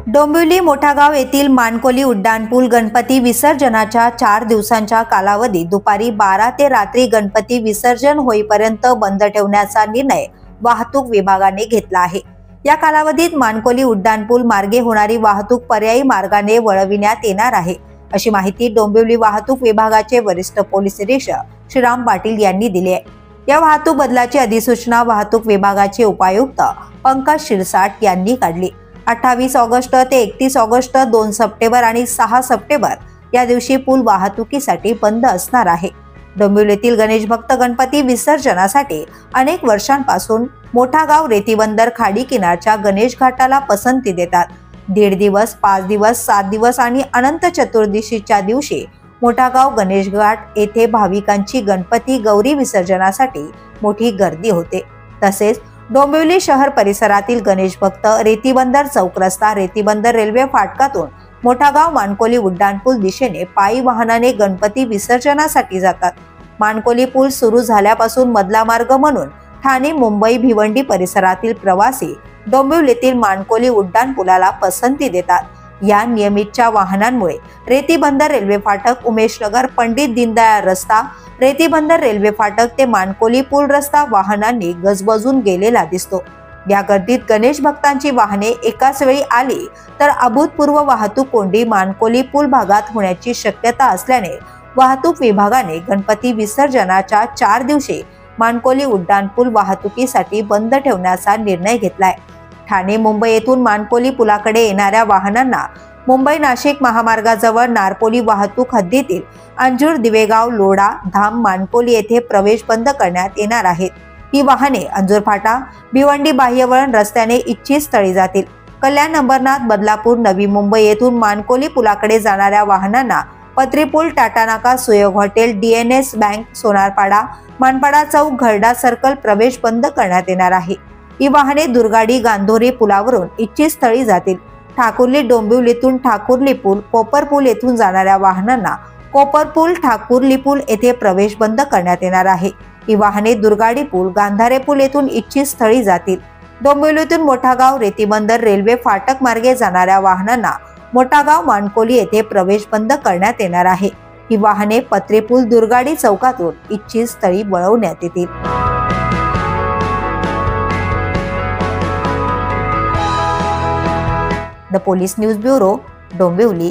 डोंबिवली मोठागाव येथील मानकोली उड्डाणपूल गणपती विसर्जनाच्या 4 दिवसांच्या कालावधीत दुपारी 12 ते रात्री गणपती विसर्जन होईपर्यंत बंद ठेवण्याचा निर्णय वाहतूक विभागाने घेतला आहे। या कालावधीत मानकोली उड्डाणपूल मार्गे होणारी वाहतूक पर्यायी मार्गाने वळविण्यात येणार आहे, अशी माहिती डोंबिवली वाहतूक विभागाचे वरिष्ठ पोलीस निरीक्षक श्रीराम पाटील यांनी दिली आहे। या वाहतूक बदलाची अधिसूचना वाहतूक विभागाचे उपायुक्त पंकज शिरसाट यांनी काढली। 28 ऑगस्ट ते 31 ऑगस्ट 2 सप्टेंबर आणि 6 सप्टेंबर या दिवशी पूल वाहतुकीसाठी बंद असणार आहे। डोंबिवलीतील गणेश भक्त गणपती विसर्जनासाठी अनेक वर्षांपासून मोठागाव रेतीबंदर खाडी किनारच्या गणेश घाटाला पसंती देतात। 1.5 दिवस, 5 दिवस, 7 दिवस आणि अनंत चतुर्दशीच्या दिवशी मोठागाव गणेश घाट येथे भाविकांची गणपती गौरी विसर्जनासाठी मोठी गर्दी होते। तसेच डोंबिवली शहर परिसरातील गणेश भक्त रेतीबंदर चौक रस्ता, रेतीबंदर रेल्वे फाटकातून मोठागाव मानकोली उड्डाणपूल दिशेने पायी वाहनाने गणपती विसर्जनासाठी जातात। मानकोली पूल सुरू झाल्यापासून मधला मार्ग म्हणून ठाणे, मुंबई, भिवंडी परिसरातील प्रवासी डोंबिवलीतील मानकोली उड्डाणपुलाला पसंती देतात। या नियमितच्या वाहनांमुळे रेतीबंदर रेल्वे फाटक, उमेशनगर, पंडित दीनदयाळ रस्ता, रेतीबंदर रेल्वे फाटक ते मानकोली पूल रस्ता वाहनांनी गजबजून गेलेला दिसतो। या गर्दीत गणेश भक्तांची वाहने एकाच वेळी आली तर अभूतपूर्व वाहतूक कोंडी मानकोली पूल भागात होण्याची शक्यता असल्याने वाहतूक विभागाने गणपती विसर्जनाच्या 4 दिवशी मानकोली उड्डाणपूल वाहतुकीसाठी बंद ठेवण्याचा निर्णय घेतलाय। ठाणे, मुंबई येथून मानकोली पुलाकडे येणाऱ्या वाहनांना मुंबई नाशिक महामार्गाजवळ नारपोली वाहतूक हद्दीतील अंजूर, दिवेगाव, लोढा, धाम, मानकोली येथे प्रवेश बंद करण्यात येणार आहेत। ही वाहने अंजूर फाटा, भिवंडी बाह्यवळण रस्त्याने इच्छित स्थळी जातील। कल्याण, अंबरनाथ, बदलापूर, नवी मुंबई येथून मानकोली पुलाकडे जाणाऱ्या वाहनांना पत्री Pul, Tata Naka, Suyog hotel, DNS bank, Sonarpada, Manpada Chowk, Gharda circle प्रवेश बंद करण्यात येणार आहे। ही वाहने दुर्गाडी, गांधोरी पुलावरून इच्छित स्थळी जातील। ठाकुर्ली, डोंबिवलीतून ठाकुर्ली पूल, कोपर पूल येथून जाणाऱ्या वाहनांना कोपर पूल, ठाकुर्ली पूल येथे प्रवेश बंद करण्यात येणार आहे। ही वाहने दुर्गाडी पूल, गांधारे पूल येथून इच्छित स्थळी जातील। डोंबिवलीतून मोठागाव रेतीबंदर रेल्वे फाटक मार्गे जाणाऱ्या वाहनांना मोठागाव मानकोली येथे प्रवेश बंद करण्यात येणार आहे। ही वाहने पत्री पूल, दुर्गाडी चौकातून इच्छित स्थळी वळवण्यात येतील। The police news bureau, Dombivli.